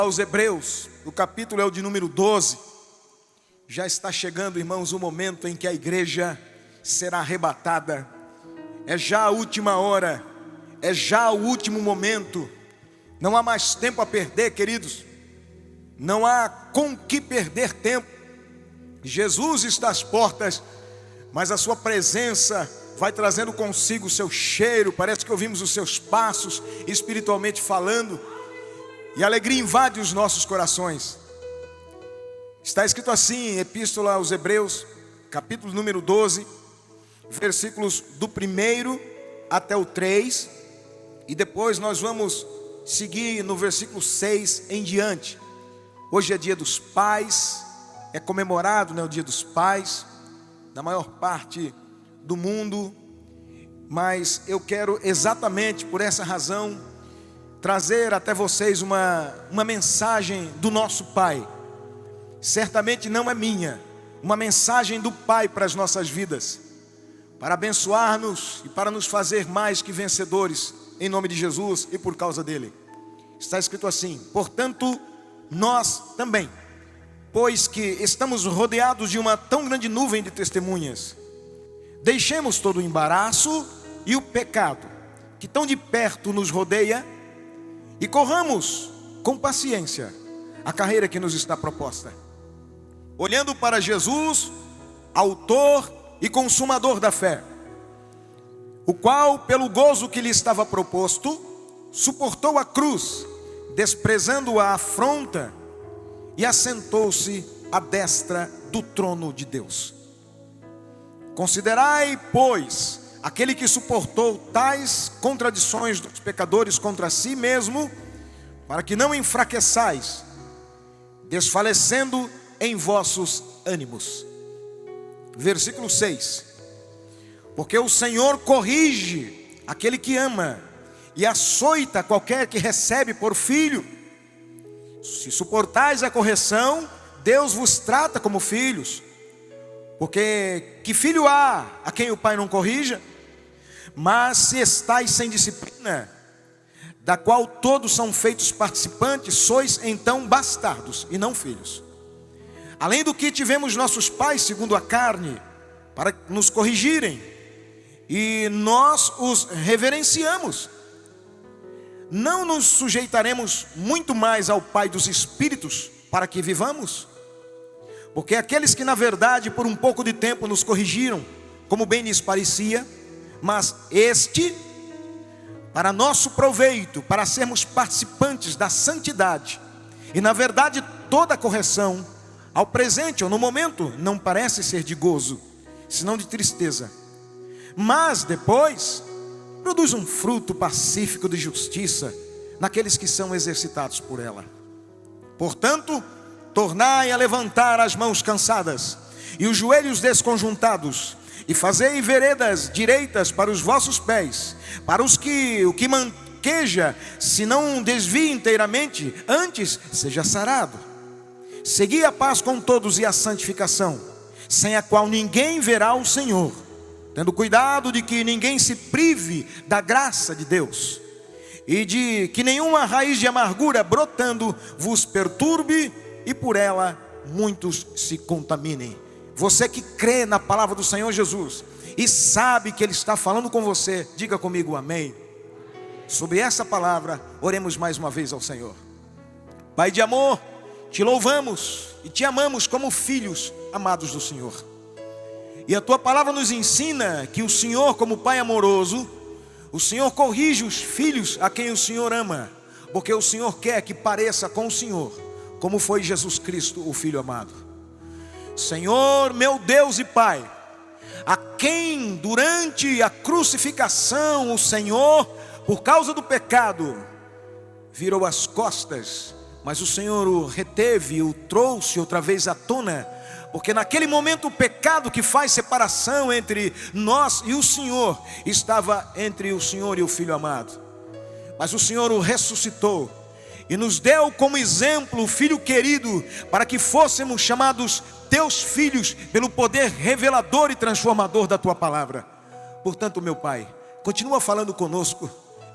Aos Hebreus, o capítulo é o de número 12. Já está chegando, irmãos, o momento em que a igreja será arrebatada. É já a última hora, é já o último momento. Não há mais tempo a perder, queridos. Não há com que perder tempo. Jesus está às portas, mas a sua presença vai trazendo consigo o seu cheiro. Parece que ouvimos os seus passos, espiritualmente falando, e a alegria invade os nossos corações. Está escrito assim em Epístola aos Hebreus, capítulo número 12, versículos do 1 até o 3, e depois nós vamos seguir no versículo 6 em diante. Hoje é dia dos pais, é comemorado, o dia dos pais, na maior parte do mundo, mas eu quero exatamente por essa razão trazer até vocês uma mensagem do nosso Pai. Certamente não é minha, uma mensagem do Pai para as nossas vidas, para abençoar-nos e para nos fazer mais que vencedores, em nome de Jesus e por causa dele. Está escrito assim: portanto, nós também, pois que estamos rodeados de uma tão grande nuvem de testemunhas, deixemos todo o embaraço e o pecado que tão de perto nos rodeia, e corramos com paciência a carreira que nos está proposta, olhando para Jesus, autor e consumador da fé, o qual, pelo gozo que lhe estava proposto, suportou a cruz, desprezando a afronta, e assentou-se à destra do trono de Deus. Considerai, pois, aquele que suportou tais contradições dos pecadores contra si mesmo, para que não enfraqueçais, desfalecendo em vossos ânimos. Versículo 6: porque o Senhor corrige aquele que ama, e açoita qualquer que recebe por filho. Se suportais a correção, Deus vos trata como filhos. Porque que filho há a quem o pai não corrija? Mas se estáis sem disciplina, da qual todos são feitos participantes, sois então bastardos e não filhos. Além do que tivemos nossos pais segundo a carne, para nos corrigirem, e nós os reverenciamos. Não nos sujeitaremos muito mais ao Pai dos Espíritos, para que vivamos? Porque aqueles que na verdade por um pouco de tempo nos corrigiram, como bem lhes parecia, mas este, para nosso proveito, para sermos participantes da santidade, e na verdade toda correção, ao presente ou no momento, não parece ser de gozo, senão de tristeza, mas depois produz um fruto pacífico de justiça naqueles que são exercitados por ela. Portanto, tornai a levantar as mãos cansadas e os joelhos desconjuntados, e fazei veredas direitas para os vossos pés, para o que manqueja, se não desvie inteiramente, antes seja sarado. Segui a paz com todos e a santificação, sem a qual ninguém verá o Senhor, tendo cuidado de que ninguém se prive da graça de Deus, e de que nenhuma raiz de amargura brotando vos perturbe, e por ela muitos se contaminem. Você que crê na palavra do Senhor Jesus e sabe que Ele está falando com você, diga comigo amém. Sobre essa palavra, oremos mais uma vez ao Senhor. Pai de amor, te louvamos e te amamos como filhos amados do Senhor. E a tua palavra nos ensina que o Senhor, como Pai amoroso, o Senhor corrige os filhos a quem o Senhor ama, porque o Senhor quer que pareça com o Senhor, como foi Jesus Cristo, o Filho amado. Senhor, meu Deus e Pai, a quem durante a crucificação o Senhor, por causa do pecado, virou as costas, mas o Senhor o reteve, o trouxe outra vez à tona, porque naquele momento o pecado que faz separação entre nós e o Senhor, estava entre o Senhor e o Filho amado. Mas o Senhor o ressuscitou e nos deu como exemplo o Filho querido, para que fôssemos chamados teus filhos pelo poder revelador e transformador da tua palavra. Portanto, meu Pai, continua falando conosco,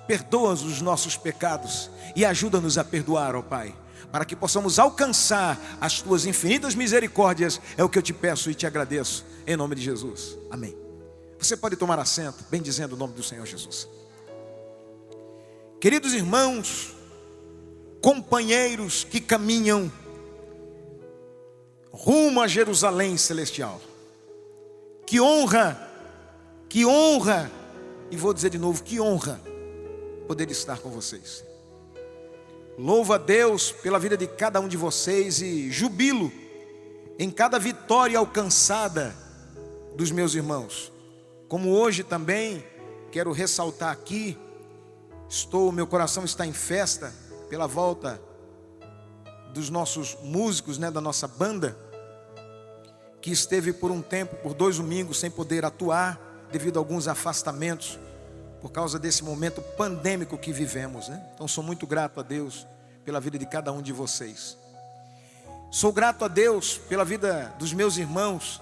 perdoa os nossos pecados e ajuda-nos a perdoar, ó Pai. para que possamos alcançar as tuas infinitas misericórdias. É o que eu te peço e te agradeço, em nome de Jesus, amém. Você pode tomar assento, bendizendo o nome do Senhor Jesus. Queridos irmãos, companheiros que caminham rumo a Jerusalém celestial, que honra, e vou dizer de novo, que honra poder estar com vocês. Louvo a Deus pela vida de cada um de vocês e jubilo em cada vitória alcançada dos meus irmãos. Como hoje também quero ressaltar aqui, meu coração está em festa pela volta dos nossos músicos, da nossa banda, que esteve por um tempo, por 2 domingos, sem poder atuar, devido a alguns afastamentos, por causa desse momento pandêmico que vivemos, Então sou muito grato a Deus pela vida de cada um de vocês. Sou grato a Deus pela vida dos meus irmãos,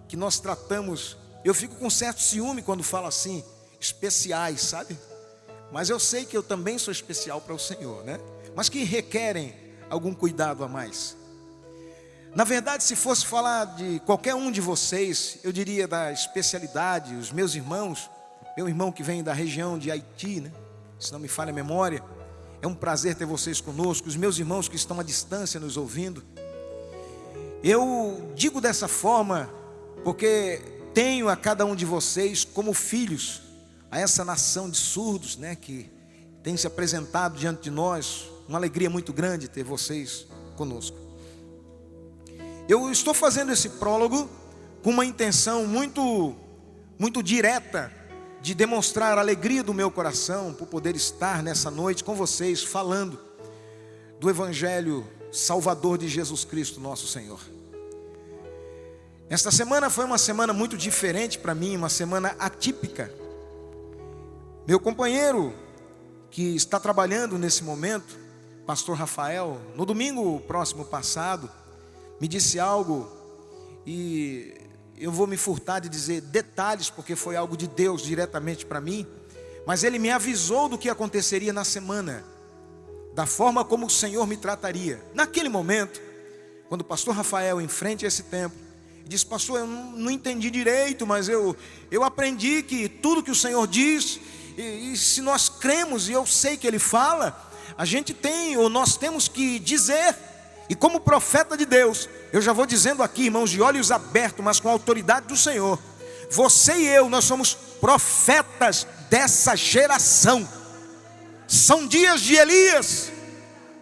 que nós tratamos. Eu fico com certo ciúme quando falo assim, especiais, sabe? Mas eu sei que eu também sou especial para o Senhor, Mas que requerem algum cuidado a mais. Na verdade, se fosse falar de qualquer um de vocês, eu diria da especialidade, os meus irmãos, meu irmão que vem da região de Haiti, se não me falha a memória, é um prazer ter vocês conosco, os meus irmãos que estão à distância nos ouvindo. Eu digo dessa forma, porque tenho a cada um de vocês como filhos, a essa nação de surdos, que tem se apresentado diante de nós, uma alegria muito grande ter vocês conosco. Eu estou fazendo esse prólogo com uma intenção muito direta de demonstrar a alegria do meu coração por poder estar nessa noite com vocês falando do Evangelho Salvador de Jesus Cristo, nosso Senhor. Esta semana foi uma semana muito diferente para mim, uma semana atípica. Meu companheiro que está trabalhando nesse momento, pastor Rafael, no domingo próximo passado, me disse algo, e eu vou me furtar de dizer detalhes, porque foi algo de Deus diretamente para mim, mas ele me avisou do que aconteceria na semana, da forma como o Senhor me trataria. Naquele momento, quando o pastor Rafael, em frente a esse templo, disse: pastor, eu não entendi direito, mas eu aprendi que tudo que o Senhor diz, e se nós cremos, e eu sei que Ele fala, a gente tem, ou nós temos que dizer. E como profeta de Deus, eu já vou dizendo aqui, irmãos, de olhos abertos, mas com a autoridade do Senhor, você e eu, nós somos profetas dessa geração. São dias de Elias,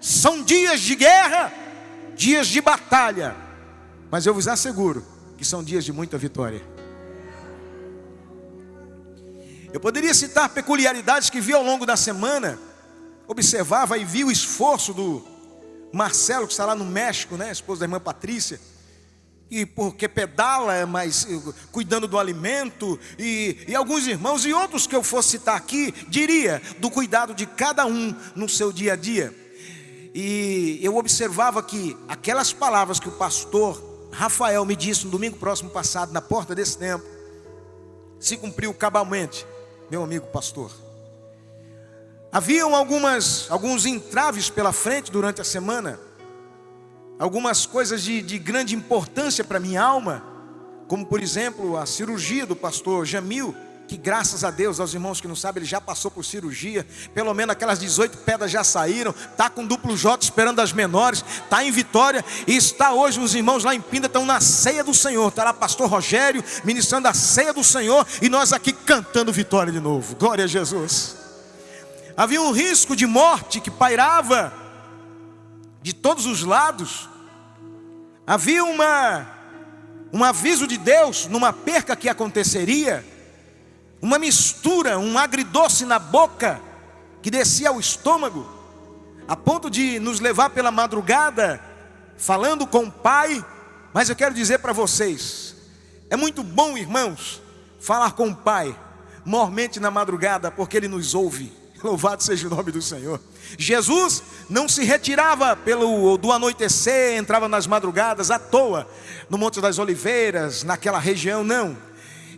são dias de guerra, dias de batalha, mas eu vos asseguro que são dias de muita vitória. Eu poderia citar peculiaridades que vi ao longo da semana, observava e vi o esforço do Marcelo, que está lá no México, esposo da irmã Patrícia, e porque pedala, mas cuidando do alimento, e alguns irmãos e outros que eu fosse citar aqui, diria do cuidado de cada um no seu dia a dia. E eu observava que aquelas palavras que o pastor Rafael me disse no domingo próximo passado, na porta desse templo, se cumpriu cabalmente, meu amigo pastor. Haviam alguns entraves pela frente durante a semana, algumas coisas de grande importância para minha alma, como por exemplo a cirurgia do pastor Jamil, que graças a Deus, aos irmãos que não sabem, ele já passou por cirurgia, pelo menos aquelas 18 pedras já saíram, está com duplo J esperando as menores, está em Vitória, e está hoje, os irmãos lá em Pinda estão na ceia do Senhor, está lá pastor Rogério ministrando a ceia do Senhor, e nós aqui cantando vitória de novo, glória a Jesus. Havia um risco de morte que pairava de todos os lados. Havia um aviso de Deus numa perca que aconteceria, uma mistura, um agridoce na boca que descia ao estômago, a ponto de nos levar pela madrugada falando com o Pai. Mas eu quero dizer para vocês, é muito bom, irmãos, falar com o Pai, mormente na madrugada, porque Ele nos ouve. Louvado seja o nome do Senhor. Jesus não se retirava do anoitecer, entrava nas madrugadas à toa, no Monte das Oliveiras, naquela região, não.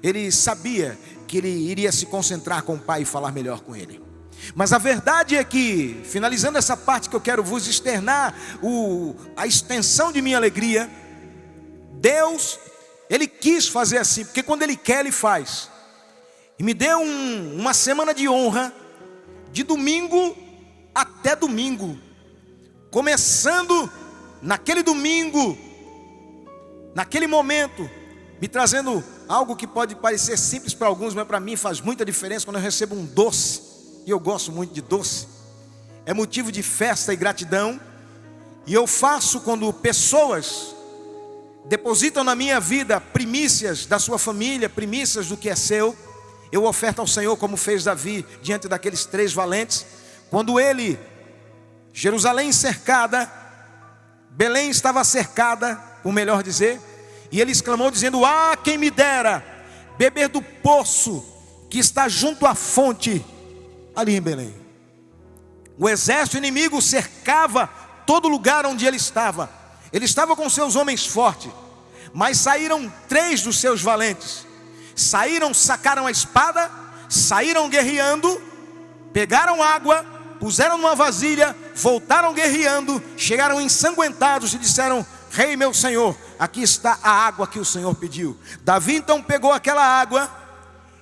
Ele sabia que ele iria se concentrar com o Pai e falar melhor com Ele. Mas a verdade é que, finalizando essa parte que eu quero vos externar, a extensão de minha alegria, Deus, Ele quis fazer assim, porque quando Ele quer, Ele faz. E me deu uma semana de honra, de domingo até domingo, começando naquele domingo, naquele momento, me trazendo algo que pode parecer simples para alguns, mas para mim faz muita diferença quando eu recebo um doce. E eu gosto muito de doce, é motivo de festa e gratidão. E eu faço quando pessoas depositam na minha vida primícias da sua família, primícias do que é seu. Eu oferto ao Senhor, como fez Davi diante daqueles 3 valentes. Quando ele, Jerusalém cercada, Belém estava cercada, por melhor dizer, e ele exclamou dizendo: ah, quem me dera beber do poço que está junto à fonte, ali em Belém. O exército inimigo cercava todo lugar onde ele estava. Ele estava com seus homens fortes, mas saíram 3 dos seus valentes. Saíram, sacaram a espada, saíram guerreando, pegaram água, puseram numa vasilha, voltaram guerreando, chegaram ensanguentados e disseram: rei meu senhor, aqui está a água que o Senhor pediu. Davi então pegou aquela água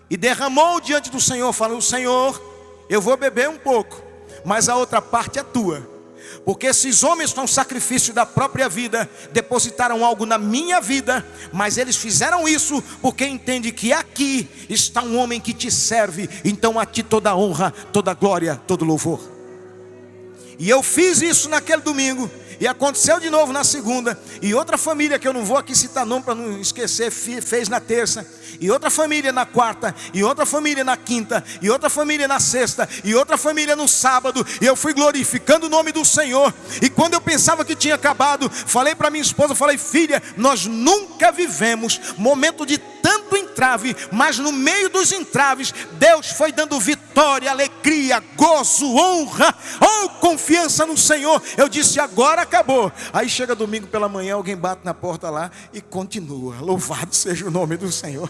e derramou diante do Senhor, falou: Senhor, eu vou beber um pouco, mas a outra parte é tua, porque esses homens com sacrifício da própria vida depositaram algo na minha vida, mas eles fizeram isso porque entende que aqui está um homem que te serve, então a ti toda honra, toda glória, todo louvor. E eu fiz isso naquele domingo, e aconteceu de novo na segunda. E outra família, que eu não vou aqui citar nome para não esquecer, fez na terça. E outra família na quarta. E outra família na quinta. E outra família na sexta. E outra família no sábado. E eu fui glorificando o nome do Senhor. E quando eu pensava que tinha acabado, falei para minha esposa, falei: filha, nós nunca vivemos momento de tanto entrave, mas no meio dos entraves, Deus foi dando vitória, alegria, gozo, honra, confiança no Senhor. Eu disse: agora acabou. Aí chega domingo pela manhã, alguém bate na porta lá e continua. Louvado seja o nome do Senhor.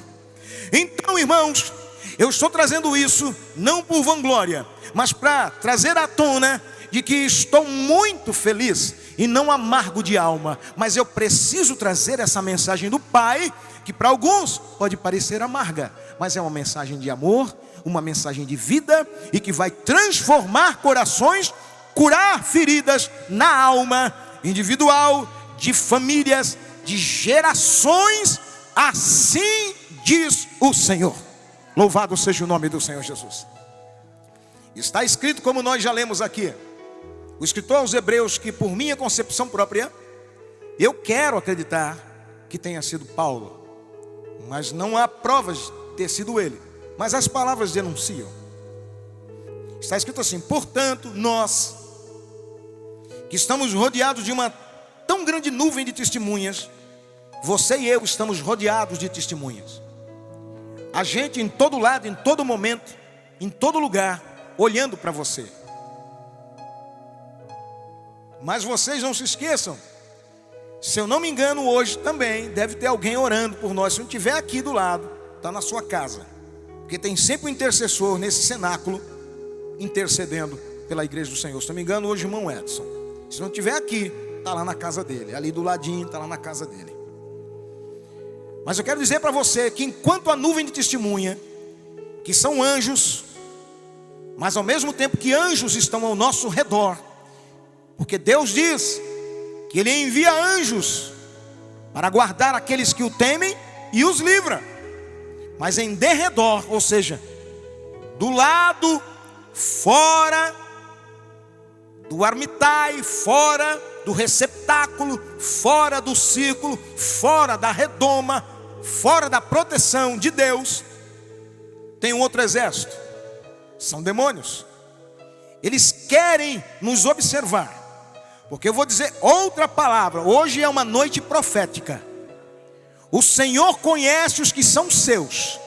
Então, irmãos, eu estou trazendo isso não por vanglória, mas para trazer à tona de que estou muito feliz e não amargo de alma. Mas eu preciso trazer essa mensagem do Pai, que para alguns pode parecer amarga, mas é uma mensagem de amor, uma mensagem de vida, e que vai transformar corações, curar feridas na alma individual, de famílias, de gerações. Assim diz o Senhor. Louvado seja o nome do Senhor Jesus. Está escrito, como nós já lemos aqui, o escritor aos Hebreus, que por minha concepção própria, eu quero acreditar que tenha sido Paulo, mas não há provas de ter sido ele, mas as palavras denunciam. Está escrito assim: portanto, nós que estamos rodeados de uma tão grande nuvem de testemunhas, você e eu estamos rodeados de testemunhas. A gente em todo lado, em todo momento, em todo lugar, olhando para você. Mas vocês não se esqueçam, se eu não me engano, hoje também deve ter alguém orando por nós. Se não estiver aqui do lado, está na sua casa, porque tem sempre um intercessor nesse cenáculo intercedendo pela igreja do Senhor. Se não me engano, hoje o irmão Edson, se não estiver aqui, está lá na casa dele, ali do ladinho, está lá na casa dele. Mas eu quero dizer para você que enquanto a nuvem de testemunha, que são anjos, mas ao mesmo tempo que anjos estão ao nosso redor, porque Deus diz que Ele envia anjos para guardar aqueles que o temem e os livra. Mas em derredor, ou seja, do lado, fora do armitai, fora do receptáculo, fora do círculo, fora da redoma, fora da proteção de Deus, tem um outro exército. São demônios. Eles querem nos observar. Porque eu vou dizer outra palavra. Hoje é uma noite profética. O Senhor conhece os que são seus,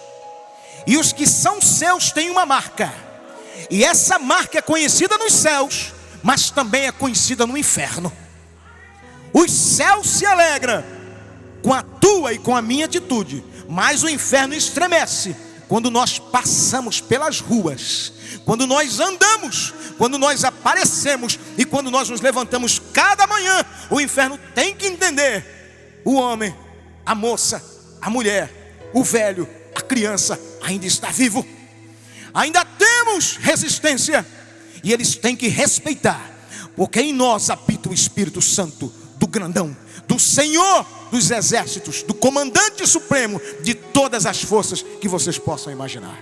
e os que são seus têm uma marca. E essa marca é conhecida nos céus, mas também é conhecida no inferno. Os céus se alegram com a tua e com a minha atitude, mas o inferno estremece quando nós passamos pelas ruas, quando nós andamos, quando nós aparecemos e quando nós nos levantamos cada manhã, o inferno tem que entender: o homem, a moça, a mulher, o velho, a criança ainda está vivo, ainda temos resistência, e eles têm que respeitar, porque em nós habita o Espírito Santo do grandão, do Senhor dos exércitos, do comandante supremo de todas as forças que vocês possam imaginar.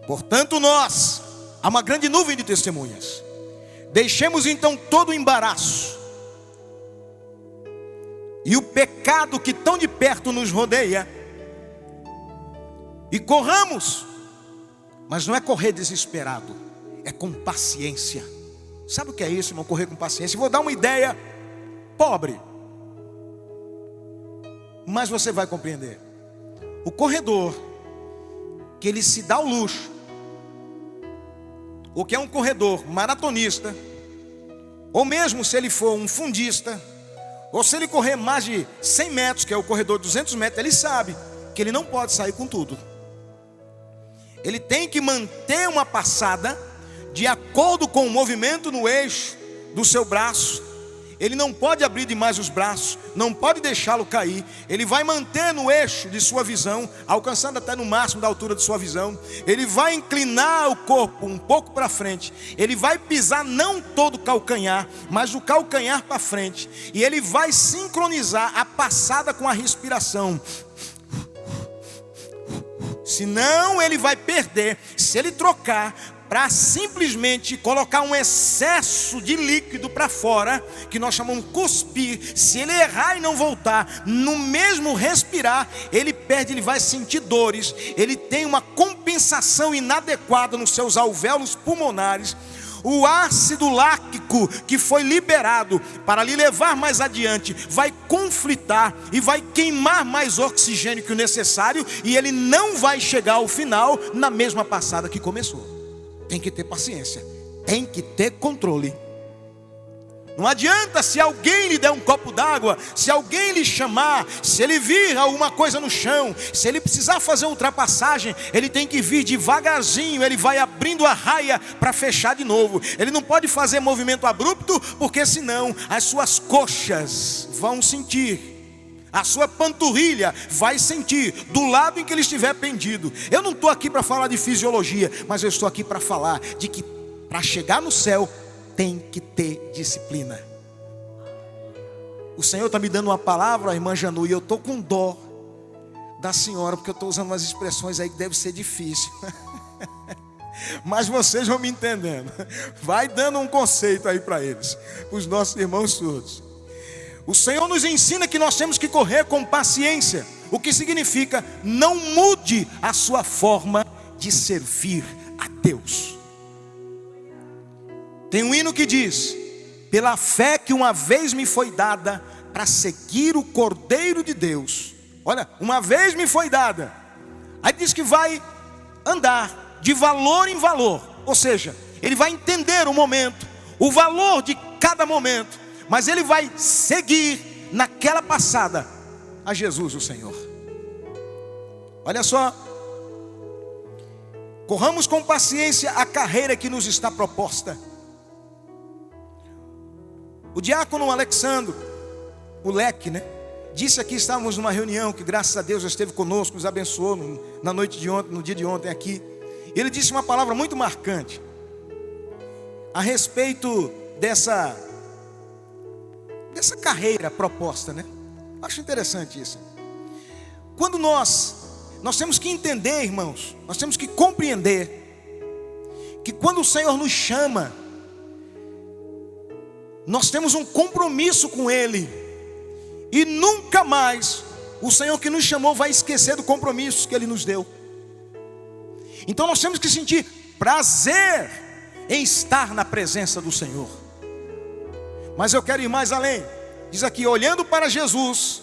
Portanto, nós, há uma grande nuvem de testemunhas. Deixemos então todo o embaraço e o pecado que tão de perto nos rodeia, e corramos, mas não é correr desesperado, é com paciência. Sabe o que é isso, irmão? Correr com paciência. Vou dar uma ideia pobre, mas você vai compreender. O corredor que ele se dá o luxo, ou que é um corredor maratonista, ou mesmo se ele for um fundista, ou se ele correr mais de 100 metros, que é o corredor de 200 metros, ele sabe que ele não pode sair com tudo. Ele tem que manter uma passada de acordo com o movimento no eixo do seu braço. Ele não pode abrir demais os braços, não pode deixá-lo cair. Ele vai manter no eixo de sua visão, alcançando até no máximo da altura de sua visão. Ele vai inclinar o corpo um pouco para frente. Ele vai pisar não todo o calcanhar, mas o calcanhar para frente. E ele vai sincronizar a passada com a respiração. Senão ele vai perder, se ele trocar para simplesmente colocar um excesso de líquido para fora, que nós chamamos de cuspir. Se ele errar e não voltar, no mesmo respirar, ele perde, ele vai sentir dores. Ele tem uma compensação inadequada nos seus alvéolos pulmonares. O ácido láctico que foi liberado para lhe levar mais adiante vai conflitar e vai queimar mais oxigênio que o necessário, e ele não vai chegar ao final na mesma passada que começou. Tem que ter paciência, tem que ter controle. Não adianta se alguém lhe der um copo d'água, se alguém lhe chamar, se ele vir alguma coisa no chão, se ele precisar fazer uma ultrapassagem, ele tem que vir devagarzinho, ele vai abrindo a raia para fechar de novo. Ele não pode fazer movimento abrupto, porque senão as suas coxas vão sentir, a sua panturrilha vai sentir do lado em que ele estiver pendido. Eu não estou aqui para falar de fisiologia, mas eu estou aqui para falar de que para chegar no céu tem que ter disciplina. O Senhor está me dando uma palavra, irmã Janu, e eu estou com dó da senhora, porque eu estou usando umas expressões aí que deve ser difícil. Mas vocês vão me entendendo. Vai dando um conceito aí para eles, para os nossos irmãos surdos. O Senhor nos ensina que nós temos que correr com paciência, o que significa: não mude a sua forma de servir a Deus. Tem um hino que diz: pela fé que uma vez me foi dada para seguir o Cordeiro de Deus. Olha, uma vez me foi dada. Aí diz que vai andar de valor em valor, ou seja, ele vai entender o momento, o valor de cada momento, mas ele vai seguir naquela passada a Jesus o Senhor. Olha só, corramos com paciência a carreira que nos está proposta. O diácono Alexandro, o Leque, disse aqui, estávamos numa reunião que graças a Deus esteve conosco, nos abençoou na noite de ontem, no dia de ontem aqui. Ele disse uma palavra muito marcante a respeito dessa carreira proposta, Acho interessante isso. Quando nós temos que entender, irmãos, nós temos que compreender que quando o Senhor nos chama, nós temos um compromisso com Ele, e nunca mais o Senhor que nos chamou vai esquecer do compromisso que Ele nos deu. Então nós temos que sentir prazer em estar na presença do Senhor. Mas eu quero ir mais além. Diz aqui: olhando para Jesus,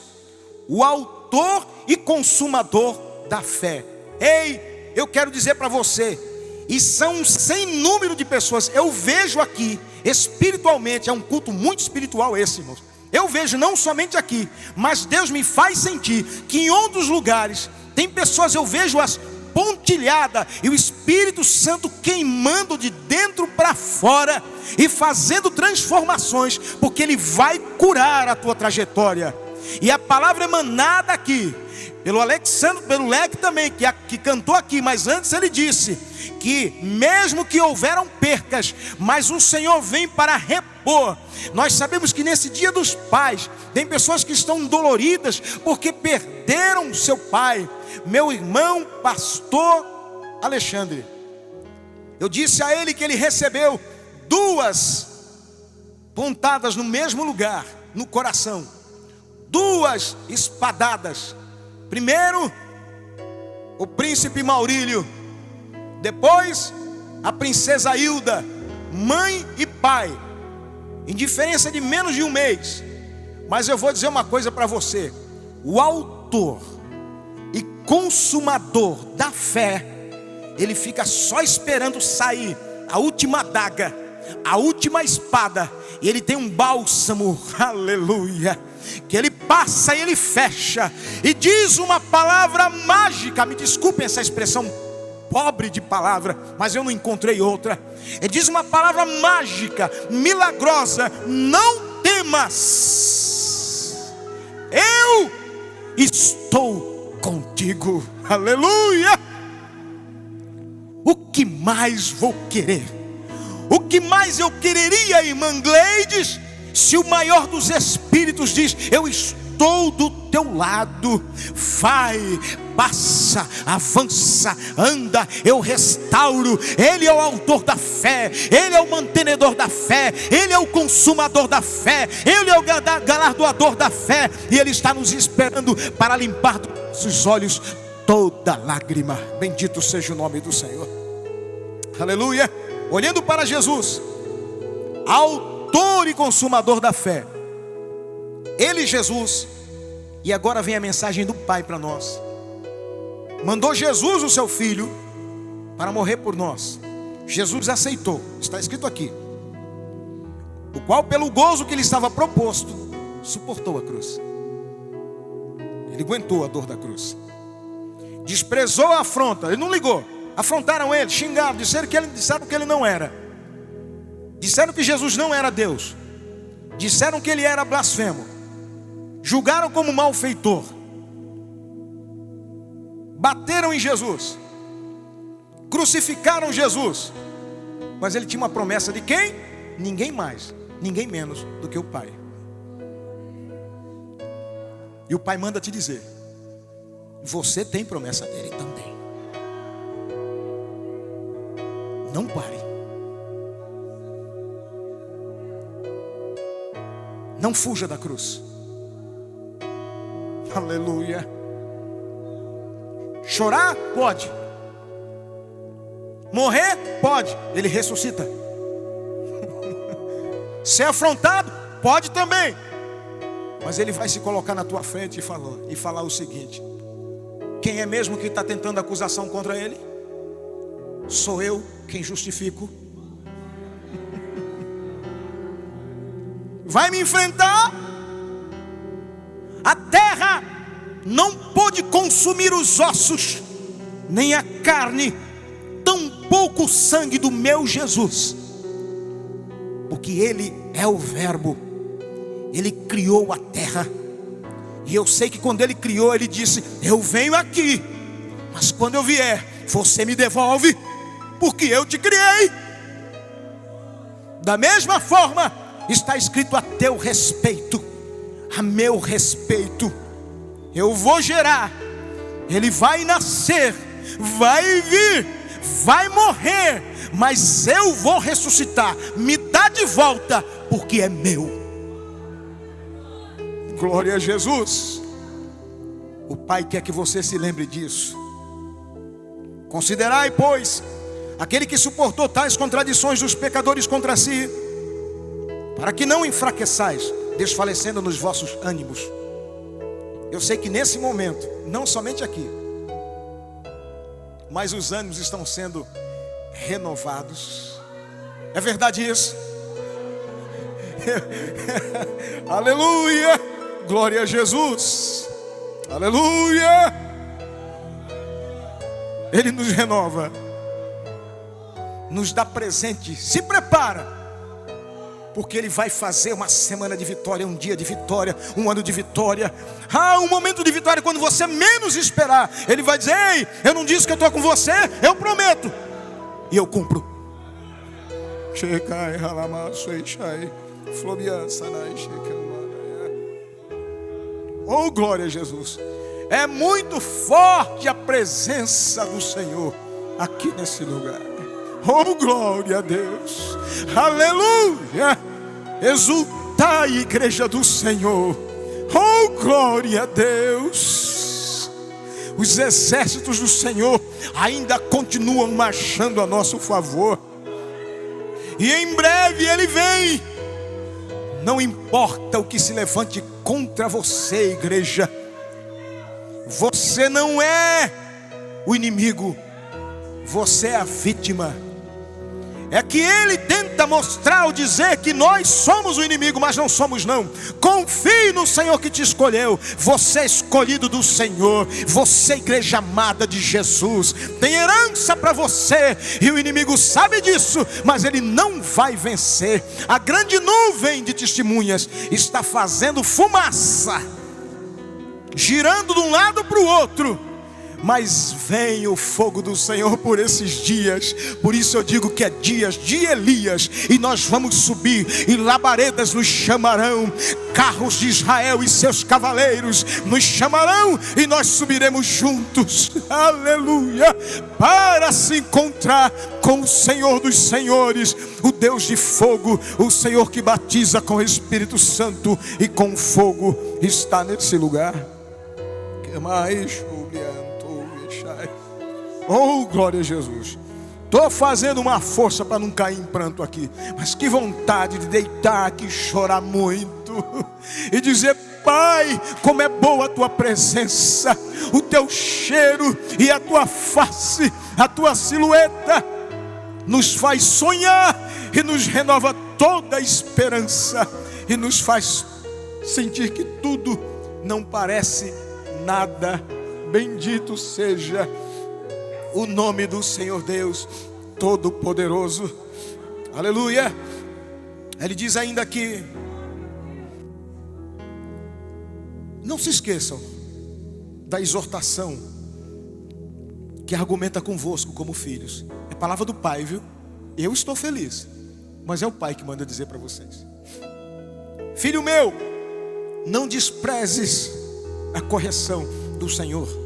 o autor e consumador da fé. Ei, eu quero dizer para você, e são sem número de pessoas, eu vejo aqui, espiritualmente, é um culto muito espiritual esse, irmãos. Eu vejo não somente aqui, mas Deus me faz sentir que em outros lugares Tem pessoas, eu vejo-as pontilhadas, e o Espírito Santo queimando de dentro para fora, e fazendo transformações, porque Ele vai curar a tua trajetória. E a palavra emanada aqui, pelo Alexandre, pelo Leque também, que cantou aqui, mas antes ele disse, que mesmo que houveram percas, mas o Senhor vem para repor. Nós sabemos que nesse dia dos pais, tem pessoas que estão doloridas, porque perderam seu pai. Meu irmão, pastor Alexandre, eu disse a ele que ele recebeu 2 pontadas no mesmo lugar, no coração, 2 espadadas. Primeiro, o príncipe Maurílio, depois a princesa Hilda, mãe e pai, em diferença de menos de um mês. Mas eu vou dizer uma coisa para você: o autor e consumador da fé, ele fica só esperando sair a última adaga, a última espada, e ele tem um bálsamo, aleluia, que ele passa e ele fecha, e diz uma palavra mágica. Me desculpem essa expressão pobre de palavra, mas eu não encontrei outra. Ele diz uma palavra mágica, milagrosa: não temas, eu estou contigo. Aleluia. O que mais vou querer? O que mais eu quereria, irmã Gleides, se o maior dos espíritos diz: eu estou do teu lado, vai, passa, avança, anda, eu restauro. Ele é o autor da fé, Ele é o mantenedor da fé, Ele é o consumador da fé, Ele é o galardoador da fé, e Ele está nos esperando para limpar dos nossos olhos toda lágrima. Bendito seja o nome do Senhor. Aleluia. Olhando para Jesus, autor e consumador da fé, Ele, Jesus. E agora vem a mensagem do Pai para nós. Mandou Jesus, o seu Filho, para morrer por nós. Jesus aceitou, está escrito aqui, o qual pelo gozo que lhe estava proposto, suportou a cruz. Ele aguentou a dor da cruz, desprezou a afronta. Ele não ligou. Afrontaram ele, xingaram, disseram que ele não era, disseram que Jesus não era Deus, disseram que ele era blasfemo, julgaram como malfeitor, bateram em Jesus, crucificaram Jesus. Mas ele tinha uma promessa de quem? Ninguém mais, ninguém menos do que o Pai. E o Pai manda te dizer: você tem promessa dele também. Não pare. Não fuja da cruz. Aleluia. Chorar? Pode. Morrer? Pode. Ele ressuscita. Ser afrontado? Pode também. Mas ele vai se colocar na tua frente e falar o seguinte: quem é mesmo que está tentando acusação contra ele? Sou eu quem justifico. Vai me enfrentar. A terra não pôde consumir os ossos, nem a carne, tampouco o sangue do meu Jesus, porque Ele é o Verbo. Ele criou a terra. E eu sei que quando Ele criou, Ele disse: eu venho aqui, mas quando eu vier, você me devolve, porque eu te criei. Da mesma forma, está escrito a teu respeito, a meu respeito. Eu vou gerar, ele vai nascer, vai vir, vai morrer, mas eu vou ressuscitar. Me dá de volta, porque é meu. Glória a Jesus. O Pai quer que você se lembre disso. Considerai, pois, aquele que suportou tais contradições dos pecadores contra si, para que não enfraqueçais, desfalecendo nos vossos ânimos. Eu sei que nesse momento, não somente aqui, mas os ânimos estão sendo renovados. É verdade isso? Aleluia! Glória a Jesus! Aleluia! Ele nos renova, nos dá presente. Se prepara, porque Ele vai fazer uma semana de vitória, um dia de vitória, um ano de vitória. Um momento de vitória quando você menos esperar. Ele vai dizer: ei, eu não disse que eu estou com você, eu prometo, e eu cumpro. Oh, glória a Jesus. É muito forte a presença do Senhor aqui nesse lugar. Oh, glória a Deus. Aleluia. Exultai, igreja do Senhor. Oh, glória a Deus. Os exércitos do Senhor ainda continuam marchando a nosso favor. E em breve Ele vem. Não importa o que se levante contra você, igreja. Você não é o inimigo, você é a vítima. É que ele tenta mostrar ou dizer que nós somos o inimigo, mas não somos não. Confie no Senhor que te escolheu. Você é escolhido do Senhor. Você é igreja amada de Jesus. Tem herança para você. E o inimigo sabe disso, mas ele não vai vencer. A grande nuvem de testemunhas está fazendo fumaça, girando de um lado para o outro. Mas vem o fogo do Senhor por esses dias. Por isso eu digo que é dias de Elias. E nós vamos subir, e labaredas nos chamarão, carros de Israel e seus cavaleiros nos chamarão, e nós subiremos juntos, aleluia, para se encontrar com o Senhor dos Senhores, o Deus de fogo, o Senhor que batiza com o Espírito Santo e com fogo, está nesse lugar. Que mais? Oh, glória a Jesus. Estou fazendo uma força para não cair em pranto aqui, mas que vontade de deitar aqui e chorar muito e dizer: Pai, como é boa a tua presença, o teu cheiro e a tua face, a tua silhueta nos faz sonhar e nos renova toda a esperança e nos faz sentir que tudo não parece nada. Bendito seja o nome do Senhor Deus Todo-Poderoso. Aleluia. Ele diz ainda aqui: não se esqueçam da exortação que argumenta convosco como filhos. É palavra do Pai, viu? Eu estou feliz, mas é o Pai que manda dizer para vocês: filho meu, não desprezes a correção do Senhor.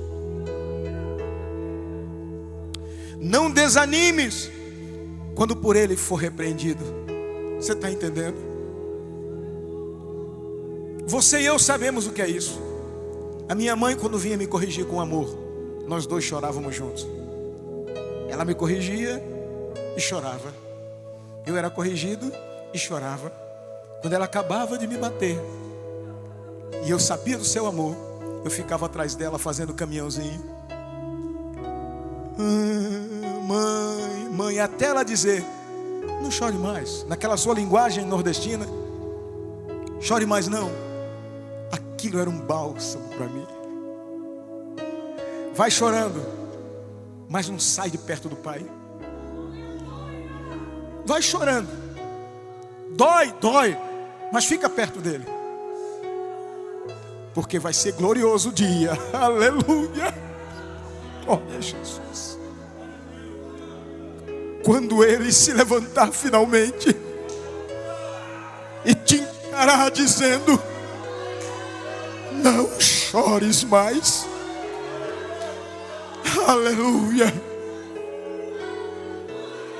Não desanimes quando por Ele for repreendido. Você está entendendo? Você e eu sabemos o que é isso. A minha mãe, quando vinha me corrigir com amor, nós dois chorávamos juntos. Ela me corrigia e chorava. Eu era corrigido e chorava. Quando ela acabava de me bater e eu sabia do seu amor, eu ficava atrás dela fazendo caminhãozinho. Mãe, até ela dizer: não chore mais, naquela sua linguagem nordestina, chore mais não. Aquilo era um bálsamo para mim. Vai chorando, mas não sai de perto do Pai. Vai chorando, dói, mas fica perto dele, porque vai ser glorioso o dia. Aleluia. Glória a Jesus. Quando Ele se levantar finalmente e te encarar dizendo: não chores mais. Aleluia.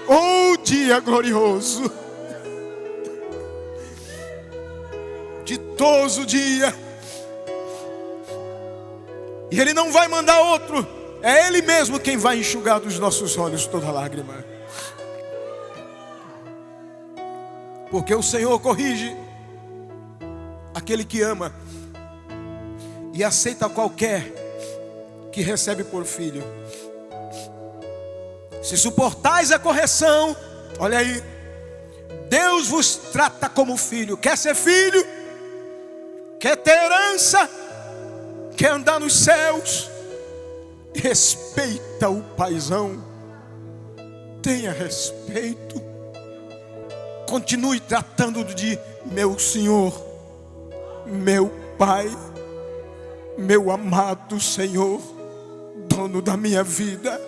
Oh, dia glorioso, ditoso dia. E Ele não vai mandar outro. É Ele mesmo quem vai enxugar dos nossos olhos toda lágrima. Porque o Senhor corrige aquele que ama e aceita qualquer que recebe por filho. Se suportais a correção, olha aí, Deus vos trata como filho. Quer ser filho? Quer ter herança? Quer andar nos céus? Respeita o paizão. Tenha respeito. Continue tratando de meu Senhor, meu Pai, meu amado Senhor, dono da minha vida,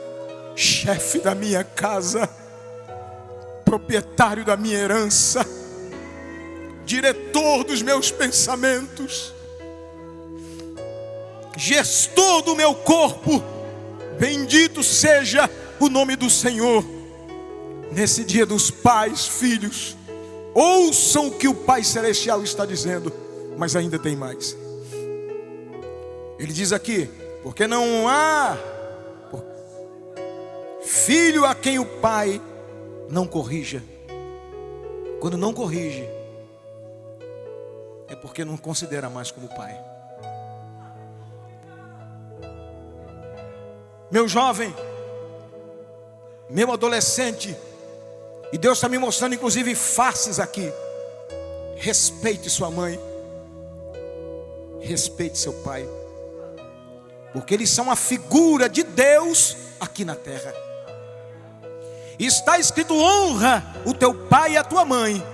chefe da minha casa, proprietário da minha herança, diretor dos meus pensamentos, gestor do meu corpo. Bendito seja o nome do Senhor. Nesse dia dos pais, filhos, ouçam o que o Pai Celestial está dizendo. Mas ainda tem mais. Ele diz aqui: porque não há filho a quem o pai não corrija. Quando não corrige, é porque não considera mais como pai. Meu jovem, meu adolescente, e Deus está me mostrando inclusive faces aqui. Respeite sua mãe, respeite seu pai, porque eles são a figura de Deus aqui na terra. Está escrito: honra o teu pai e a tua mãe,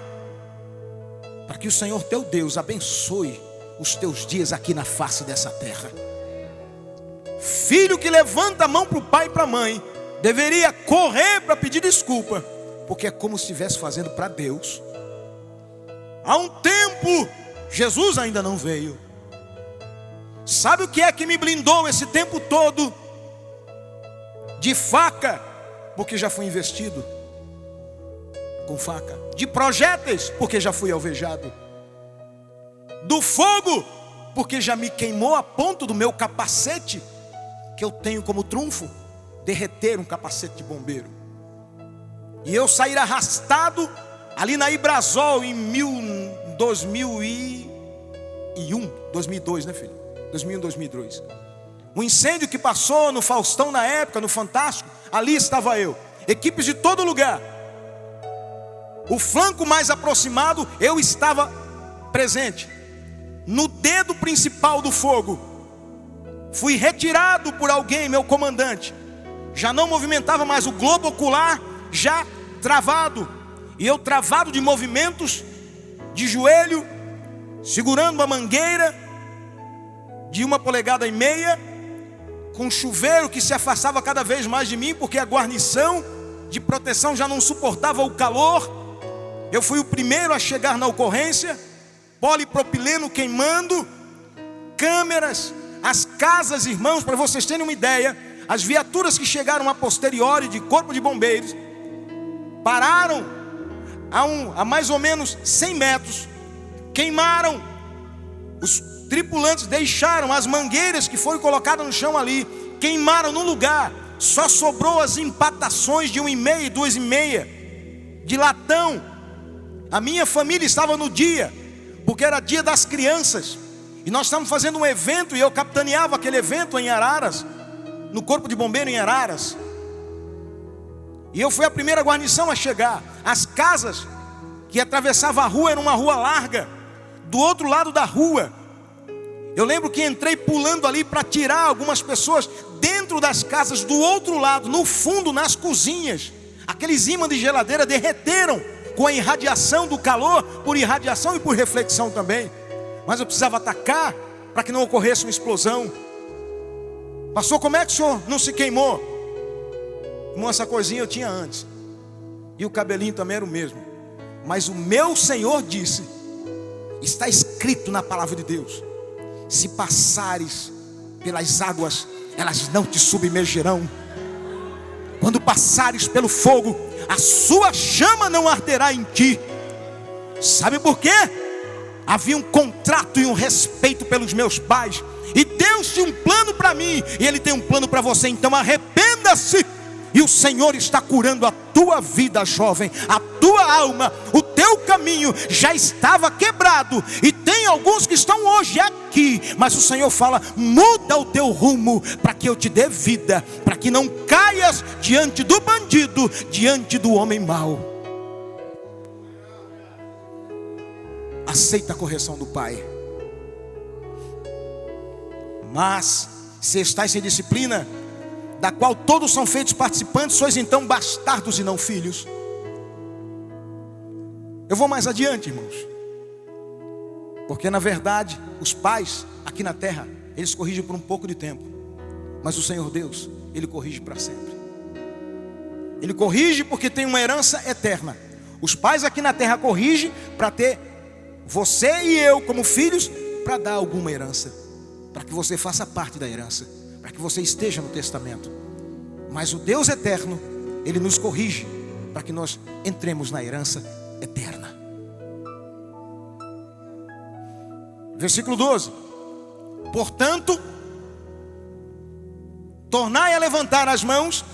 para que o Senhor teu Deus abençoe os teus dias aqui na face dessa terra. Filho que levanta a mão para o pai e para a mãe deveria correr para pedir desculpa, porque é como se estivesse fazendo para Deus. Há um tempo, Jesus ainda não veio. Sabe o que é que me blindou esse tempo todo? De faca, porque já fui investido com faca. De projéteis, porque já fui alvejado. Do fogo, porque já me queimou a ponto do meu capacete, que eu tenho como trunfo derreter um capacete de bombeiro. E eu sair arrastado ali na Ibrazol em 2002, né, filho? 2001, 2002. Um incêndio que passou no Faustão na época, no Fantástico. Ali estava eu, equipes de todo lugar. O flanco mais aproximado, eu estava presente. No dedo principal do fogo, fui retirado por alguém, meu comandante. Já não movimentava mais o globo ocular, já travado. E eu travado de movimentos, de joelho, segurando uma mangueira de 1,5 polegadas, com um chuveiro que se afastava cada vez mais de mim, porque a guarnição de proteção já não suportava o calor. Eu fui o primeiro a chegar na ocorrência. Polipropileno queimando, câmeras, as casas, irmãos, para vocês terem uma ideia, as viaturas que chegaram a posteriori de corpo de bombeiros pararam a mais ou menos 100 metros, queimaram. Os tripulantes deixaram as mangueiras que foram colocadas no chão ali, queimaram no lugar. Só sobrou as empatações de 1,5 e 2,5 de latão. A minha família estava no dia, porque era dia das crianças, e nós estávamos fazendo um evento, e eu capitaneava aquele evento em Araras, no corpo de bombeiro em Araras. E eu fui a primeira guarnição a chegar. As casas que atravessavam a rua, era uma rua larga. Do outro lado da rua, eu lembro que entrei pulando ali para tirar algumas pessoas dentro das casas. Do outro lado, no fundo, nas cozinhas, aqueles ímãs de geladeira derreteram com a irradiação do calor, por irradiação e por reflexão também. Mas eu precisava atacar para que não ocorresse uma explosão. Pastor, como é que o senhor não se queimou? Irmão, essa coisinha eu tinha antes, e o cabelinho também era o mesmo. Mas o meu Senhor disse, está escrito na palavra de Deus: se passares pelas águas, elas não te submergirão. Quando passares pelo fogo, a sua chama não arderá em ti. Sabe por quê? Havia um contrato e um respeito pelos meus pais, e Deus tinha um plano para mim, e Ele tem um plano para você. Então arrependa-se, e o Senhor está curando a tua vida, jovem, a tua alma. O teu caminho já estava quebrado, e tem alguns que estão hoje aqui, mas o Senhor fala: muda o teu rumo, para que eu te dê vida, para que não caias diante do bandido, diante do homem mau. Aceita a correção do Pai. Mas se estás sem disciplina, da qual todos são feitos participantes, sois então bastardos e não filhos. Eu vou mais adiante, irmãos. Porque na verdade, os pais aqui na terra, eles corrigem por um pouco de tempo. Mas o Senhor Deus, Ele corrige para sempre. Ele corrige porque tem uma herança eterna. Os pais aqui na terra corrigem para ter você e eu como filhos, para dar alguma herança, para que você faça parte da herança, para que você esteja no testamento. Mas o Deus eterno, Ele nos corrige para que nós entremos na herança eterna. Versículo 12. Portanto, tornai a levantar as mãos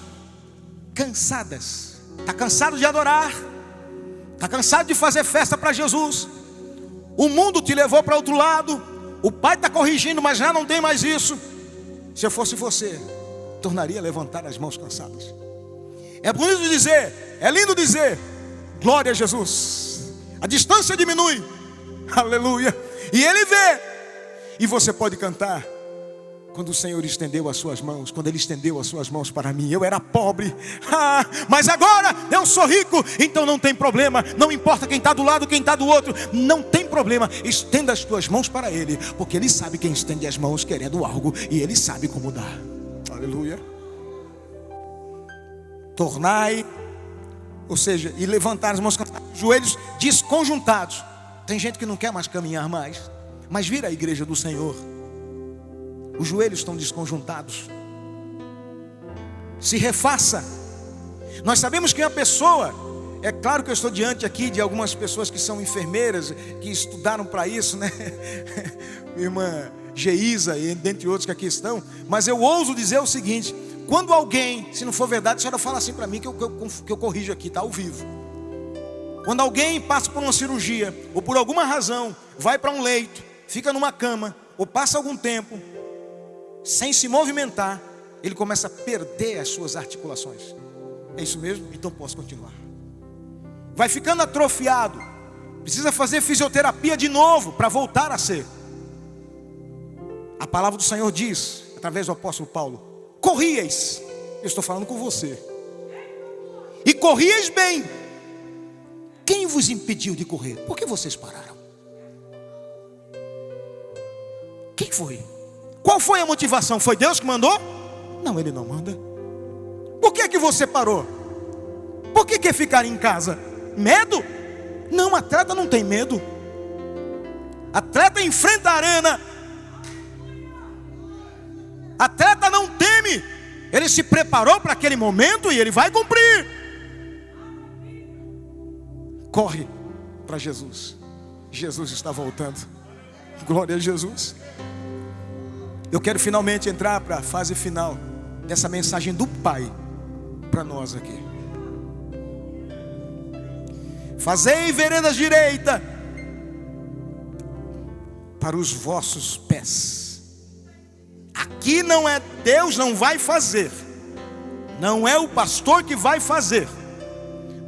cansadas. Está cansado de adorar? Está cansado de fazer festa para Jesus? O mundo te levou para outro lado. O pai está corrigindo, mas já não tem mais isso. Se eu fosse você, tornaria a levantar as mãos cansadas. É bonito dizer, é lindo dizer, glória a Jesus. A distância diminui, aleluia. E Ele vê. E você pode cantar. Quando o Senhor estendeu as suas mãos, quando Ele estendeu as suas mãos para mim, eu era pobre, mas agora eu sou rico. Então não tem problema, não importa quem está do lado, quem está do outro, não tem problema. Estenda as tuas mãos para Ele, porque Ele sabe quem estende as mãos querendo algo, e Ele sabe como dar. Aleluia. Tornai, ou seja, e levantar as mãos, joelhos desconjuntados. Tem gente que não quer mais caminhar mais, mas vira a igreja do Senhor. Os joelhos estão desconjuntados. Se refaça. Nós sabemos que uma pessoa, é claro que eu estou diante aqui de algumas pessoas que são enfermeiras, que estudaram para isso, né? Minha irmã Geisa, e dentre outros que aqui estão. Mas eu ouso dizer o seguinte: quando alguém, se não for verdade, a senhora fala assim para mim que eu corrijo aqui, está ao vivo. Quando alguém passa por uma cirurgia, ou por alguma razão, vai para um leito, fica numa cama, ou passa algum tempo sem se movimentar, ele começa a perder as suas articulações. É isso mesmo? Então posso continuar. Vai ficando atrofiado, precisa fazer fisioterapia de novo para voltar a ser. A palavra do Senhor diz, através do apóstolo Paulo: corrieis. Eu estou falando com você. E corrieis bem. Quem vos impediu de correr? Por que vocês pararam? Quem foi? Qual foi a motivação? Foi Deus que mandou? Não, Ele não manda. Por que você parou? Por que quer ficar em casa? Medo? Não, atleta não tem medo. Atleta enfrenta a arena. Atleta não teme. Ele se preparou para aquele momento e ele vai cumprir. Corre para Jesus. Jesus está voltando. Glória a Jesus. Eu quero finalmente entrar para a fase final dessa mensagem do Pai para nós aqui. Fazei veredas direita para os vossos pés. Aqui não é Deus, não vai fazer. Não é o pastor que vai fazer.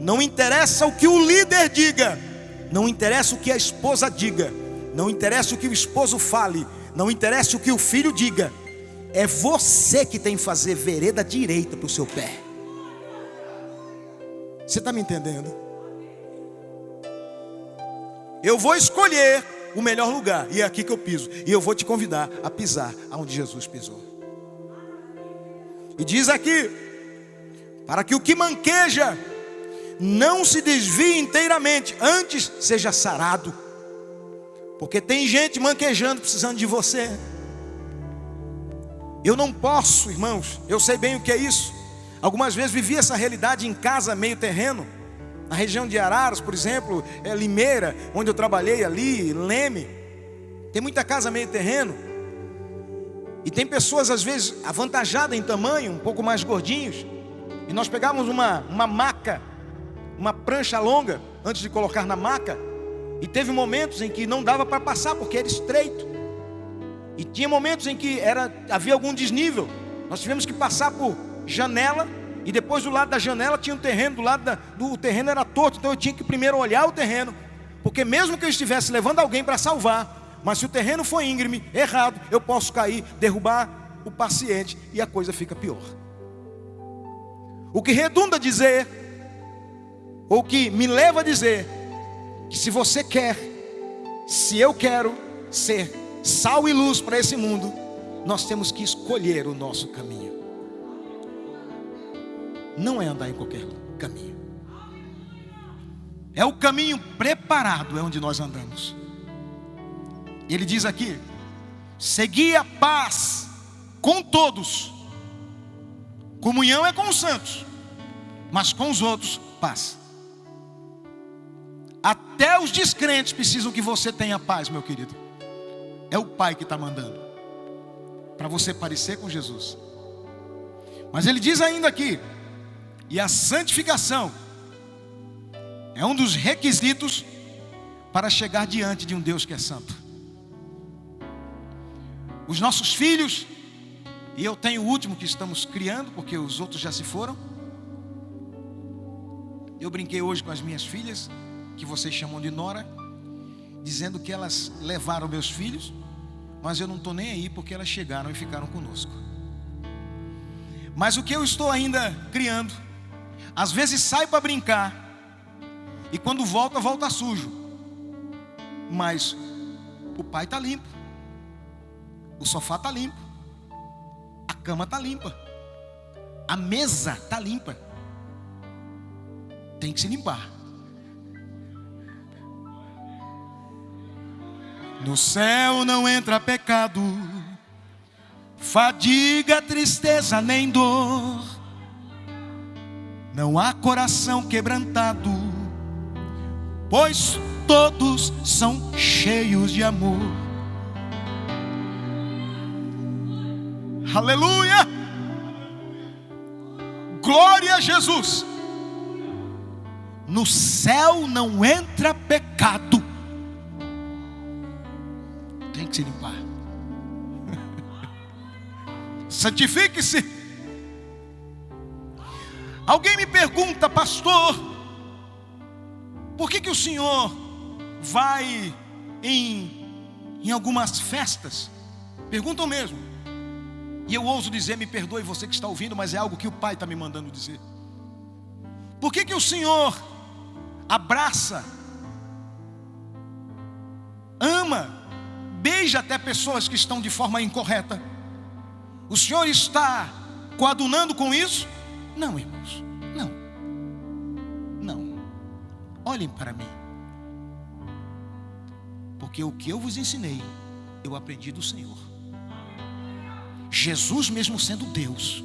Não interessa o que o líder diga. Não interessa o que a esposa diga. Não interessa o que o esposo fale. Não interessa o que o filho diga. É você que tem que fazer vereda direita para o seu pé. Você está me entendendo? Eu vou escolher o melhor lugar, e é aqui que eu piso. E eu vou te convidar a pisar aonde Jesus pisou. E diz aqui: para que o que manqueja não se desvie inteiramente, antes seja sarado. Porque tem gente manquejando, precisando de você. Eu não posso, irmãos, eu sei bem o que é isso. Algumas vezes vivi essa realidade em casa, meio terreno. Na região de Araras, por exemplo, Limeira, onde eu trabalhei ali, Leme. Tem muita casa meio terreno. E tem pessoas às vezes avantajadas em tamanho, um pouco mais gordinhos. E nós pegávamos uma maca, uma prancha longa, antes de colocar na maca. E teve momentos em que não dava para passar, porque era estreito. E tinha momentos em que havia algum desnível. Nós tivemos que passar por janela. E depois do lado da janela tinha um terreno. Do lado do terreno era torto. Então eu tinha que primeiro olhar o terreno. Porque mesmo que eu estivesse levando alguém para salvar, mas se o terreno for íngreme, errado, eu posso cair, derrubar o paciente, e a coisa fica pior. O que redunda a dizer, ou que me leva a dizer, que se você quer, se eu quero ser sal e luz para esse mundo, nós temos que escolher o nosso caminho. Não é andar em qualquer caminho. É o caminho preparado, é onde nós andamos. Ele diz aqui: segui a paz com todos. Comunhão é com os santos, mas com os outros, paz. Até os descrentes precisam que você tenha paz, meu querido. É o Pai que está mandando, para você parecer com Jesus. Mas ele diz ainda aqui: e a santificação é um dos requisitos para chegar diante de um Deus que é santo. Os nossos filhos, e eu tenho o último que estamos criando, porque os outros já se foram. Eu brinquei hoje com as minhas filhas, que vocês chamam de nora, dizendo que elas levaram meus filhos, mas eu não estou nem aí, porque elas chegaram e ficaram conosco. Mas o que eu estou ainda criando, às vezes sai para brincar, e quando volta, volta sujo. Mas o pai está limpo, o sofá está limpo, a cama está limpa, a mesa está limpa. Tem que se limpar. No céu não entra pecado, fadiga, tristeza nem dor. Não há coração quebrantado, pois todos são cheios de amor. Aleluia! Glória a Jesus! No céu não entra pecado. Tem que se limpar. Santifique-se. Alguém me pergunta: pastor, por que o senhor vai em algumas festas? Perguntam mesmo. E eu ouso dizer, me perdoe você que está ouvindo, mas é algo que o Pai está me mandando dizer. Por que o senhor abraça, ama, beija até pessoas que estão de forma incorreta? O senhor está coadunando com isso? Não, irmãos, não. Olhem para mim, porque o que eu vos ensinei, eu aprendi do Senhor. Jesus, mesmo sendo Deus,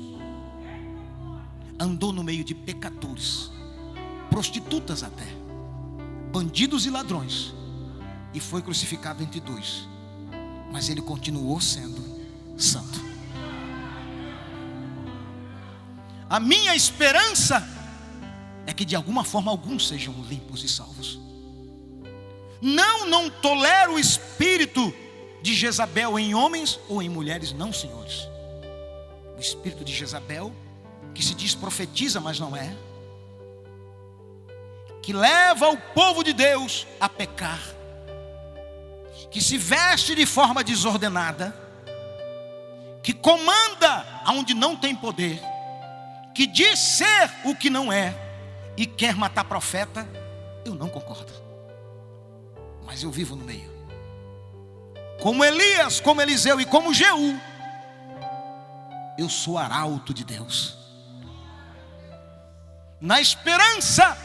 andou no meio de pecadores, prostitutas até, bandidos e ladrões, e foi crucificado entre dois, mas ele continuou sendo santo. A minha esperança é que de alguma forma alguns sejam limpos e salvos. Não tolero o espírito de Jezabel em homens ou em mulheres, não, senhores. O espírito de Jezabel, que se diz profetiza, mas não é, que leva o povo de Deus a pecar, que se veste de forma desordenada, que comanda aonde não tem poder, que diz ser o que não é e quer matar profeta. Eu não concordo, mas eu vivo no meio. Como Elias, como Eliseu e como Jeú, eu sou arauto de Deus, na esperança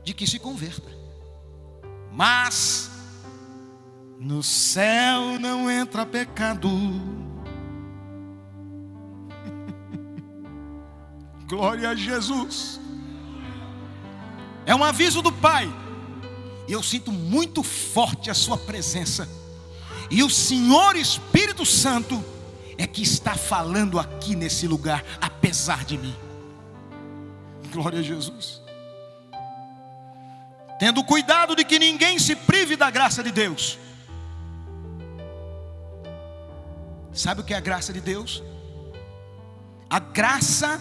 de que se converta. Mas no céu não entra pecado. Glória a Jesus. É um aviso do Pai, e eu sinto muito forte a sua presença. E o Senhor Espírito Santo é que está falando aqui nesse lugar, apesar de mim. Glória a Jesus. Tendo cuidado de que ninguém se prive da graça de Deus. Sabe o que é a graça de Deus? A graça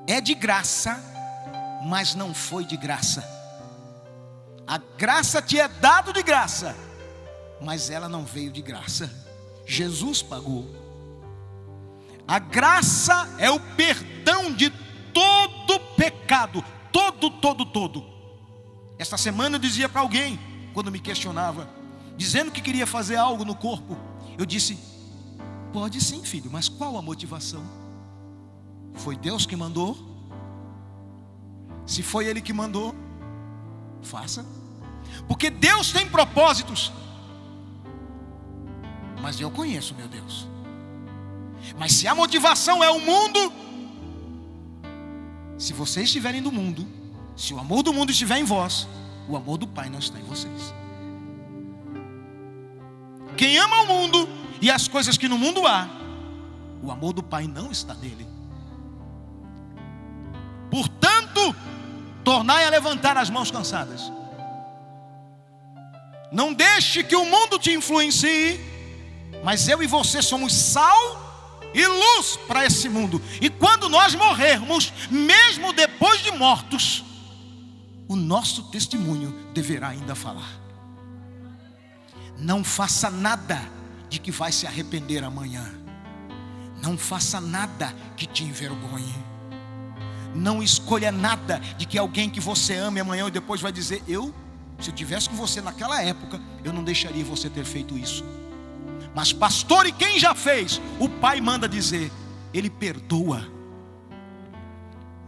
é de graça, mas não foi de graça. A graça te é dado de graça, mas ela não veio de graça. Jesus pagou. A graça é o perdão de todo pecado. Todo. Esta semana eu dizia para alguém, quando me questionava, dizendo que queria fazer algo no corpo, eu disse: pode sim, filho, mas qual a motivação? Foi Deus que mandou? Se foi Ele que mandou, faça. Porque Deus tem propósitos. Mas eu conheço meu Deus. Mas se a motivação é o mundo, se vocês estiverem do mundo, se o amor do mundo estiver em vós, o amor do Pai não está em vocês. Quem ama o mundo e as coisas que no mundo há, o amor do Pai não está nele. Portanto, tornai a levantar as mãos cansadas. Não deixe que o mundo te influencie, mas eu e você somos sal e luz para esse mundo. E quando nós morrermos, mesmo depois de mortos, o nosso testemunho deverá ainda falar. Não faça nada de que vai se arrepender amanhã. Não faça nada que te envergonhe. Não escolha nada de que alguém que você ame amanhã e depois vai dizer: se eu tivesse com você naquela época, eu não deixaria você ter feito isso. Mas pastor, e quem já fez? O Pai manda dizer: Ele perdoa.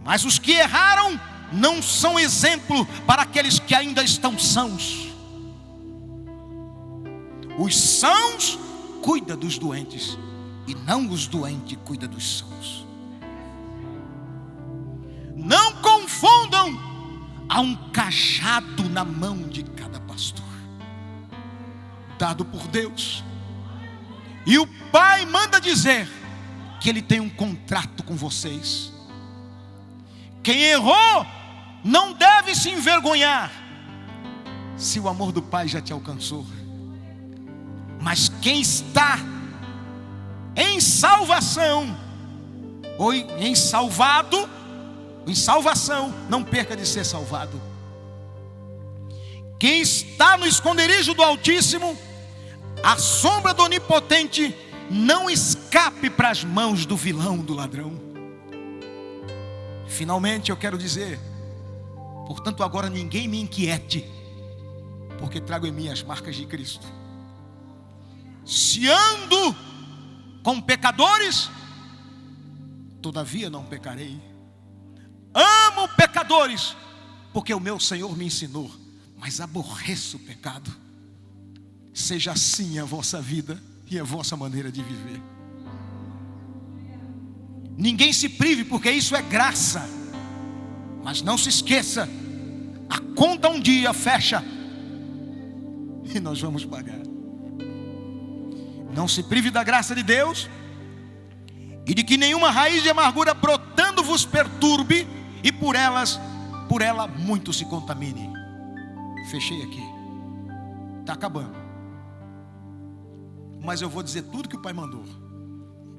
Mas os que erraram não são exemplo para aqueles que ainda estão sãos. Os sãos cuidam dos doentes, e não os doentes cuidam dos sãos. Não confundam. Há um cajado na mão de cada pastor, dado por Deus. E o Pai manda dizer que Ele tem um contrato com vocês. Quem errou não deve se envergonhar, se o amor do Pai já te alcançou. Mas quem está em salvação, ou em salvado, em salvação, não perca de ser salvado. Quem está no esconderijo do Altíssimo, a sombra do Onipotente, não escape para as mãos do vilão, do ladrão. Finalmente eu quero dizer: portanto agora ninguém me inquiete, porque trago em mim as marcas de Cristo. Se ando com pecadores, todavia não pecarei. Amo pecadores, porque o meu Senhor me ensinou, mas aborreço o pecado. Seja assim a vossa vida e a vossa maneira de viver. Ninguém se prive, porque isso é graça. Mas não se esqueça, a conta um dia fecha e nós vamos pagar. Não se prive da graça de Deus, e de que nenhuma raiz de amargura brotando vos perturbe, e por ela muito se contamine. Fechei aqui. Está acabando. Mas eu vou dizer tudo que o Pai mandou.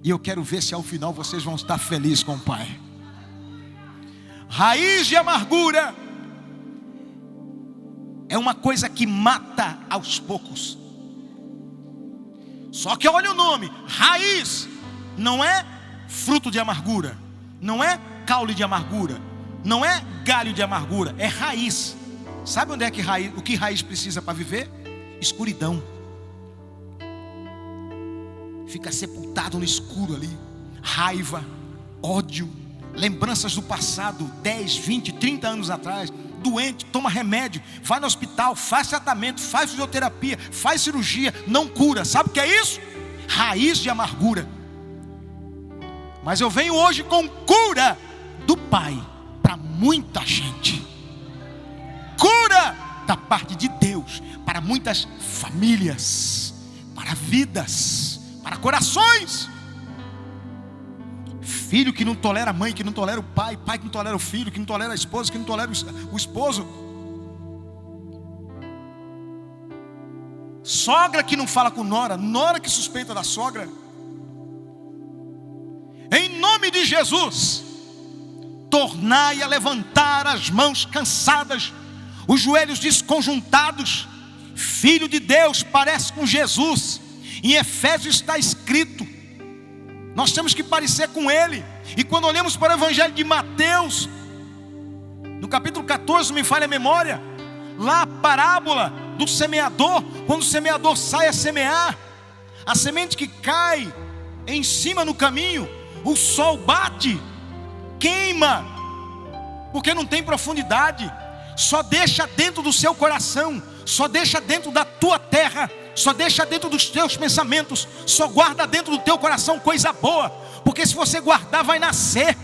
E eu quero ver se ao final vocês vão estar felizes com o Pai. Raiz de amargura é uma coisa que mata aos poucos. Só que olha o nome, raiz, não é fruto de amargura, não é caule de amargura, não é galho de amargura, é raiz. Sabe onde é que raiz, o que raiz precisa para viver? Escuridão. Fica sepultado no escuro ali. Raiva, ódio, lembranças do passado, 10, 20, 30 anos atrás. Doente, toma remédio, vai no hospital, faz tratamento, faz fisioterapia, faz cirurgia, não cura. Sabe o que é isso? Raiz de amargura. Mas eu venho hoje com cura do Pai para muita gente. Cura da parte de Deus para muitas famílias, para vidas, para corações. Filho que não tolera a mãe, que não tolera o pai, pai que não tolera o filho, que não tolera a esposa, que não tolera o esposo. Sogra que não fala com nora, nora que suspeita da sogra. Em nome de Jesus, tornai a levantar as mãos cansadas, os joelhos desconjuntados. Filho de Deus parece com Jesus. Em Efésios está escrito, Nós temos que parecer com Ele. E quando olhamos para o Evangelho de Mateus, no capítulo 14, me falha a memória, lá a parábola do semeador, quando o semeador sai a semear, a semente que cai em cima no caminho, o sol bate, queima, porque não tem profundidade, só deixa dentro do seu coração, só deixa dentro da tua terra, só deixa dentro dos teus pensamentos, só guarda dentro do teu coração coisa boa, porque se você guardar vai nascer.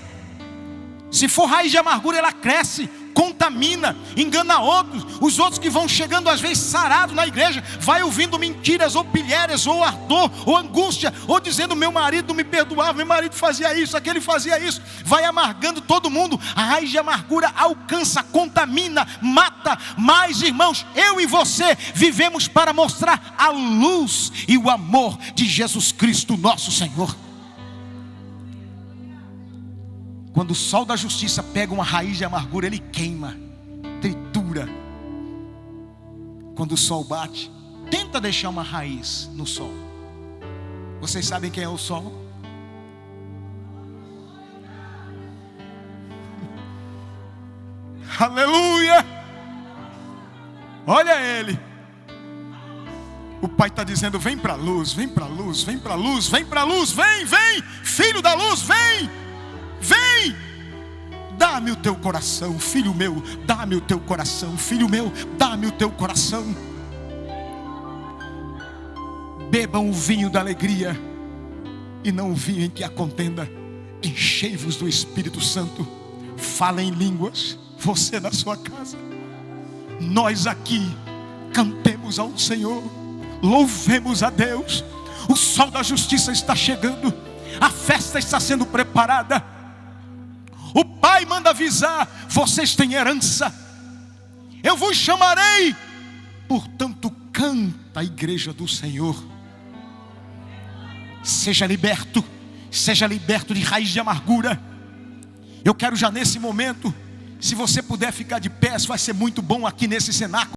Se for raiz de amargura, ela cresce, contamina, engana outros. Os outros que vão chegando às vezes sarados na igreja, vai ouvindo mentiras, ou pilhérias, ou ardor, ou angústia, ou dizendo: meu marido não me perdoava, meu marido fazia isso, aquele fazia isso. Vai amargando todo mundo. A raiz de amargura alcança, contamina, mata. Mas, irmãos, eu e você vivemos para mostrar a luz e o amor de Jesus Cristo nosso Senhor. Quando o sol da justiça pega uma raiz de amargura, ele queima, tritura. Quando o sol bate, tenta deixar uma raiz no sol. Vocês sabem quem é o sol? Aleluia! Olha ele. O Pai está dizendo: vem para a luz, vem para a luz, vem para a luz, vem para a luz, vem, vem, filho da luz, vem. Vem, dá-me o teu coração, filho meu, dá-me o teu coração, filho meu, dá-me o teu coração. Bebam o vinho da alegria e não o vinho em que há contenda. Enchei-vos do Espírito Santo. Falem em línguas, você na sua casa, nós aqui, cantemos ao Senhor, louvemos a Deus. O sol da justiça está chegando, a festa está sendo preparada. O Pai manda avisar: vocês têm herança, eu vos chamarei. Portanto, canta a igreja do Senhor. Seja liberto de raiz de amargura. Eu quero já nesse momento, se você puder ficar de pé, vai ser muito bom aqui nesse cenáculo.